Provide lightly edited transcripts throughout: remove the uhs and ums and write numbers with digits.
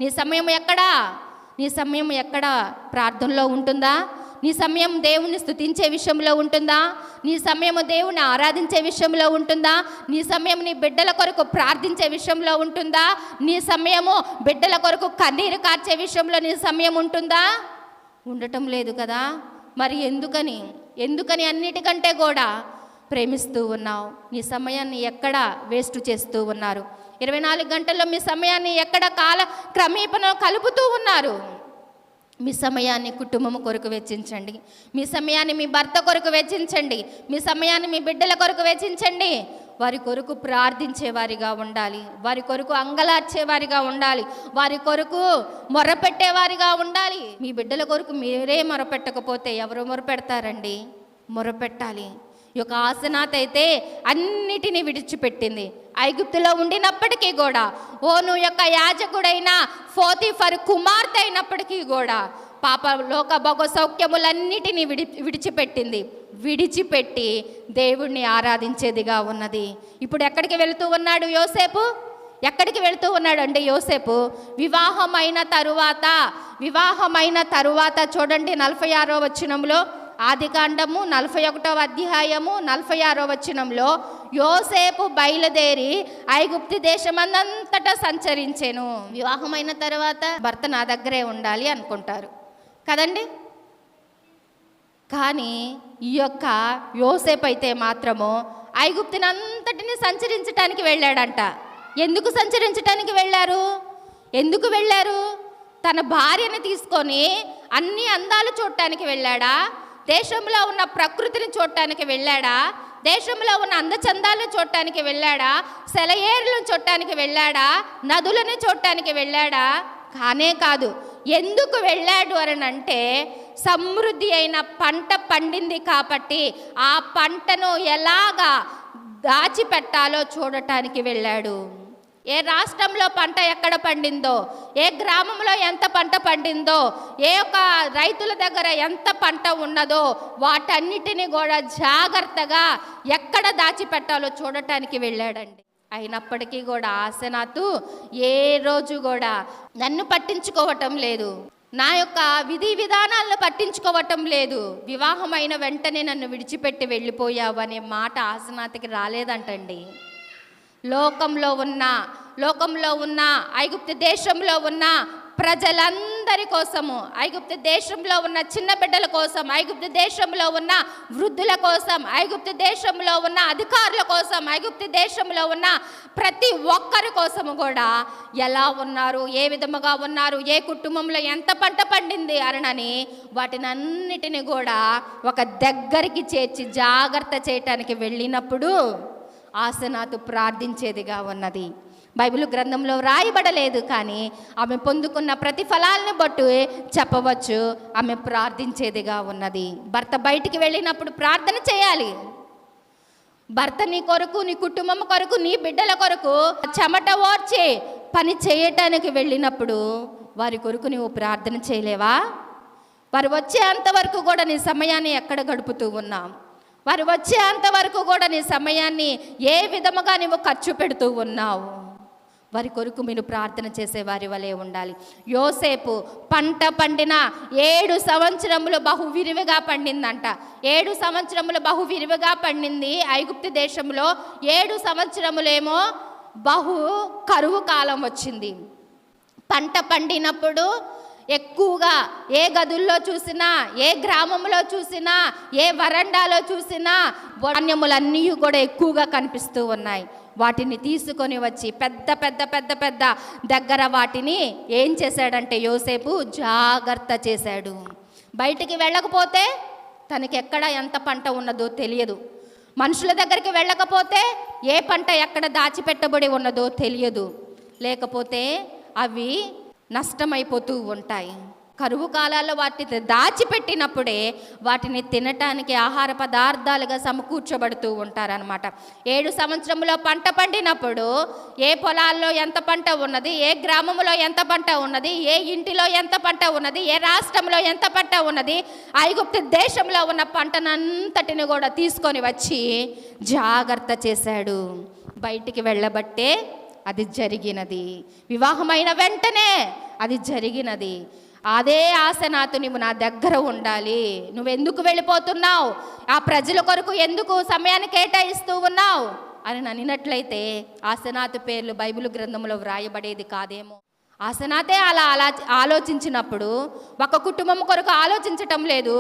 నీ సమయం ఎక్కడా? నీ సమయం ఎక్కడ ప్రార్థనలో ఉంటుందా? నీ సమయం దేవుని స్తుతించే విషయంలో ఉంటుందా? నీ సమయం దేవుని ఆరాధించే విషయంలో ఉంటుందా? నీ సమయం నీ బిడ్డల కొరకు ప్రార్థించే విషయంలో ఉంటుందా? నీ సమయము బిడ్డల కొరకు కన్నీరు కార్చే విషయంలో నీ సమయం ఉంటుందా? ఉండటం లేదు కదా. మరి ఎందుకని అన్నిటికంటే కూడా ప్రేమిస్తూ ఉన్నావు? నీ సమయాన్ని ఎక్కడ వేస్ట్ చేస్తూ ఉన్నారు? 24 గంటల్లో మీ సమయాన్ని ఎక్కడ క్రమేపణ కలుపుతూ ఉన్నారు? మీ సమయాన్ని కుటుంబం కొరకు వెచ్చించండి. మీ సమయాన్ని మీ భర్త కొరకు వెచ్చించండి. మీ సమయాన్ని మీ బిడ్డల కొరకు వెచ్చించండి. వారి కొరకు ప్రార్థించేవారిగా ఉండాలి. వారి కొరకు అంగలార్చేవారిగా ఉండాలి. వారి కొరకు మొరపెట్టేవారిగా ఉండాలి. మీ బిడ్డల కొరకు మీరే మొరపెట్టకపోతే ఎవరు మొరపెడతారండి? మొరపెట్టాలి. ఈ యొక్క ఆసనాత్ అయితే అన్నిటినీ విడిచిపెట్టింది. ఐగుప్తులో ఉండినప్పటికీ కూడా, ఓను యొక్క యాజకుడైన పోతీఫరు కుమార్తె అయినప్పటికీ కూడా పాప లోక భోగ సౌఖ్యములన్నిటినీ విడిచిపెట్టింది. విడిచిపెట్టి దేవుణ్ణి ఆరాధించేదిగా ఉన్నది. ఇప్పుడు ఎక్కడికి వెళుతూ ఉన్నాడు యోసేపు? ఎక్కడికి వెళుతూ ఉన్నాడు అంటే యోసేపు వివాహమైన తరువాత చూడండి 46వ వచనంలో, ఆదికాండము 41వ అధ్యాయము 46వ వచనంలో, యోసేపు బయలుదేరి ఐగుప్తు దేశమంతటా సంచరించెను. వివాహమైన తర్వాత భర్త నా దగ్గరే ఉండాలి అనుకుంటారు కదండి. కానీ ఈ యొక్క యోసేపు అయితే మాత్రము ఐగుప్తుని అంతటిని సంచరించటానికి వెళ్ళాడంట. ఎందుకు సంచరించటానికి ఎందుకు వెళ్ళారు? తన భార్యని తీసుకొని అన్ని అందాలు చూడటానికి వెళ్ళాడా? దేశంలో ఉన్న ప్రకృతిని చూడటానికి వెళ్ళాడా? దేశంలో ఉన్న అందచందాలను చూడటానికి వెళ్ళాడా? సెలయేరులను చూడటానికి వెళ్ళాడా? నదులను చూడటానికి వెళ్ళాడా? కానే కాదు. ఎందుకు వెళ్ళాడు అని అంటే, సమృద్ధి అయిన పంట పండింది కాబట్టి ఆ పంటను ఎలాగా దాచిపెట్టాలో చూడటానికి వెళ్ళాడు. ఏ రాష్ట్రంలో పంట ఎక్కడ పండిందో, ఏ గ్రామంలో ఎంత పంట పండిందో, ఏ ఒక్క రైతుల దగ్గర ఎంత పంట ఉన్నదో వాటన్నిటిని కూడా జాగ్రత్తగా ఎక్కడ దాచిపెట్టాలో చూడటానికి వెళ్ళాడండి. అయినప్పటికీ కూడా ఆసనాతు ఏ రోజు కూడా నన్ను పట్టించుకోవటం లేదు, నా యొక్క విధి విధానాలను పట్టించుకోవటం లేదు, వివాహమైన వెంటనే నన్ను విడిచిపెట్టి వెళ్ళిపోయావు అనే మాట ఆసనాతికి రాలేదంటండి. లోకంలో ఉన్న ఐగుప్తు దేశంలో ఉన్న ప్రజలందరి కోసము, ఐగుప్తు దేశంలో ఉన్న చిన్న బిడ్డల కోసం, ఐగుప్తు దేశంలో ఉన్న వృద్ధుల కోసం, ఐగుప్తు దేశంలో ఉన్న అధికారుల కోసం, ఐగుప్తు దేశంలో ఉన్న ప్రతి ఒక్కరి కోసము కూడా ఎలా ఉన్నారు, ఏ విధముగా ఉన్నారు, ఏ కుటుంబంలో ఎంత పంట పండింది అనని వాటిని అన్నిటిని కూడా ఒక దగ్గరికి చేర్చి జాగ్రత్త చేయటానికి వెళ్ళినప్పుడు ఆసనాతు ప్రార్థించేదిగా ఉన్నది. బైబిల్ గ్రంథంలో రాయబడలేదు, కానీ ఆమె పొందుకున్న ప్రతిఫలాలను బట్టి చెప్పవచ్చు ఆమె ప్రార్థించేదిగా ఉన్నది. భర్త బయటికి వెళ్ళినప్పుడు ప్రార్థన చేయాలి. భర్త నీ కొరకు, నీ కుటుంబం కొరకు, నీ బిడ్డల కొరకు చెమట ఓర్చే పని చేయటానికి వెళ్ళినప్పుడు వారి కొరకు నువ్వు ప్రార్థన చేయలేవా? వారు వచ్చేంతవరకు కూడా నీ సమయాన్ని ఎక్కడ గడుపుతూ ఉన్నావు? వారు వచ్చేంతవరకు కూడా నీ సమయాన్ని ఏ విధముగా నువ్వు ఖర్చు పెడుతూ ఉన్నావు? వారి కొరకు మీరు ప్రార్థన చేసేవారి వలె ఉండాలి. యోసేపు పంట పండిన 7 సంవత్సరములు బహువిరివిగా పండిందంట. 7 సంవత్సరములు బహువిరివిగా పండింది ఐగుప్తు దేశంలో. 7 సంవత్సరములేమో బహు కరువు కాలం వచ్చింది. పంట పండినప్పుడు ఎక్కువగా ఏ గదుల్లో చూసినా, ఏ గ్రామంలో చూసినా, ఏ వరండాలో చూసినా ధాన్యములన్నీ కూడా ఎక్కువగా కనిపిస్తూ ఉన్నాయి. వాటిని తీసుకొని వచ్చి పెద్ద పెద్ద పెద్ద పెద్ద దగ్గర వాటిని ఏం చేశాడంటే యోసేపు జాగ్రత్త చేశాడు. బయటికి వెళ్ళకపోతే తనకి ఎక్కడ ఎంత పంట ఉన్నదో తెలియదు. మనుషుల దగ్గరికి వెళ్ళకపోతే ఏ పంట ఎక్కడ దాచిపెట్టబడి ఉన్నదో తెలియదు. లేకపోతే అవి నష్టమైపోతూ ఉంటాయి. కరువు కాలాల్లో వాటిని దాచిపెట్టినప్పుడే వాటిని తినటానికి ఆహార పదార్థాలుగా సమకూర్చబడుతూ ఉంటారనమాట. 7 సంవత్సరంలో పంట పండినప్పుడు ఏ పొలాల్లో ఎంత పంట ఉన్నది, ఏ గ్రామంలో ఎంత పంట ఉన్నది, ఏ ఇంటిలో ఎంత పంట ఉన్నది, ఏ రాష్ట్రంలో ఎంత పంట ఉన్నది, ఐగుప్తు దేశంలో ఉన్న పంటనంతటిని కూడా తీసుకొని వచ్చి జాగ్రత్త చేశాడు. బయటికి వెళ్ళబట్టే అది జరిగినది. వివాహమైన వెంటనే అది జరిగినది. అదే ఆసనాతో నువ్వు నా దగ్గర ఉండాలి. నువ్వెందుకు వెళ్ళిపోతున్నావు, ఆ ప్రజల కొరకు ఎందుకు సమయాన్ని కేటాయిస్తూ ఉన్నావు అని అనినట్లయితే ఆసనాతు పేర్లు బైబిల్ గ్రంథంలో వ్రాయబడేది కాదేమో. ఆసనాతే అలా ఆలోచించినప్పుడు ఒక కుటుంబం కొరకు ఆలోచించటం లేదు,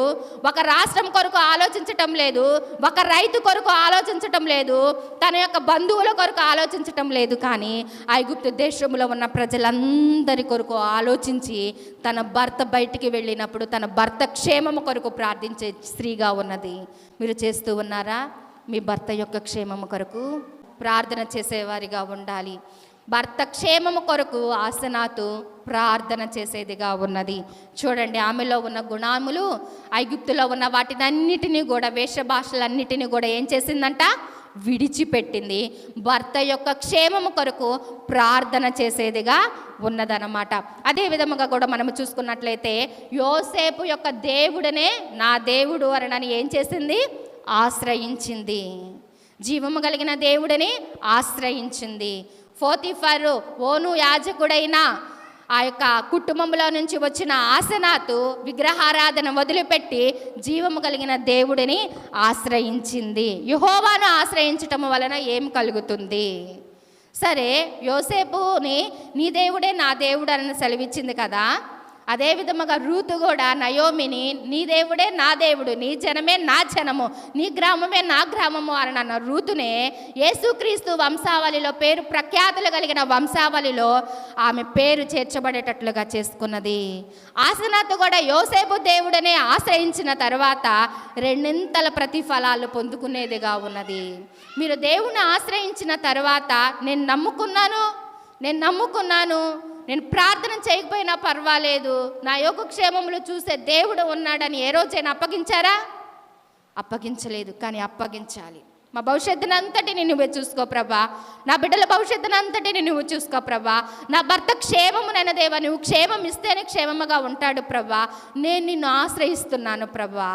ఒక రాష్ట్రం కొరకు ఆలోచించటం లేదు, ఒక రైతు కొరకు ఆలోచించటం లేదు, తన యొక్క బంధువుల కొరకు ఆలోచించటం లేదు, కానీ ఐగుప్తు దేశంలో ఉన్న ప్రజలందరి కొరకు ఆలోచించి తన భర్త బయటికి వెళ్ళినప్పుడు తన భర్త క్షేమము కొరకు ప్రార్థించే స్త్రీగా ఉన్నది. మీరు చేస్తూ ఉన్నారా? మీ భర్త యొక్క క్షేమము కొరకు ప్రార్థన చేసేవారిగా ఉండాలి. భర్త క్షేమము కొరకు ఆసనాతు ప్రార్థన చేసేదిగా ఉన్నది. చూడండి, ఆమెలో ఉన్న గుణములు ఐగుప్తులో ఉన్న వాటినన్నిటినీ కూడా, వేషభాషలన్నిటినీ కూడా ఏం చేసిందంట? విడిచిపెట్టింది. భర్త యొక్క క్షేమము కొరకు ప్రార్థన చేసేదిగా ఉన్నదన్నమాట. అదే విధముగా కూడా మనము చూసుకున్నట్లయితే యోసేపు యొక్క దేవుడనే నా దేవుడు అని ఏం చేసింది? ఆశ్రయించింది. జీవము కలిగిన దేవుడిని ఆశ్రయించింది. పోతీఫరు ఓను యాజకుడైన ఆ యొక్క కుటుంబంలో నుంచి వచ్చిన ఆసనాతు విగ్రహారాధన వదిలిపెట్టి జీవము కలిగిన దేవుడిని ఆశ్రయించింది. యెహోవాను ఆశ్రయించటం వలన ఏం కలుగుతుంది? సరే, యోసేపుని నీ దేవుడే నా దేవుడు అని సెలవిచ్చింది కదా. అదే విధముగా రూతు కూడా నయోమిని నీ దేవుడే నా దేవుడు, నీ జనమే నా జనము, నీ గ్రామమే నా గ్రామము అని అన్న రూతునే యేసుక్రీస్తు వంశావళిలో, పేరు ప్రఖ్యాతులు కలిగిన వంశావళిలో ఆమె పేరు చేర్చబడేటట్లుగా చేసుకున్నది. ఆసనాతు కూడా యోసేపు దేవుడనే ఆశ్రయించిన తర్వాత రెండింతల ప్రతిఫలాలు పొందుకునేదిగా ఉన్నది. మీరు దేవుని ఆశ్రయించిన తర్వాత నేను నమ్ముకున్నాను, నేను ప్రార్థన చేయకపోయినా పర్వాలేదు, నా యోగక్షేమములు చూసే దేవుడు ఉన్నాడని ఏ రోజైనా అప్పగించారా? అప్పగించలేదు. కానీ అప్పగించాలి. మా భవిష్యత్తును అంతటిని నువ్వే చూసుకో ప్రభా, నా బిడ్డల భవిష్యత్తును అంతటిని నువ్వు చూసుకో ప్రభా, నా భర్త క్షేమమునైన దేవా, నువ్వు క్షేమం ఇస్తేనే క్షేమముగా ఉంటాడు ప్రభా. నేను నిన్ను ఆశ్రయిస్తున్నాను ప్రభా,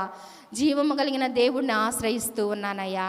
జీవము కలిగిన దేవుడిని ఆశ్రయిస్తూ ఉన్నానయ్యా.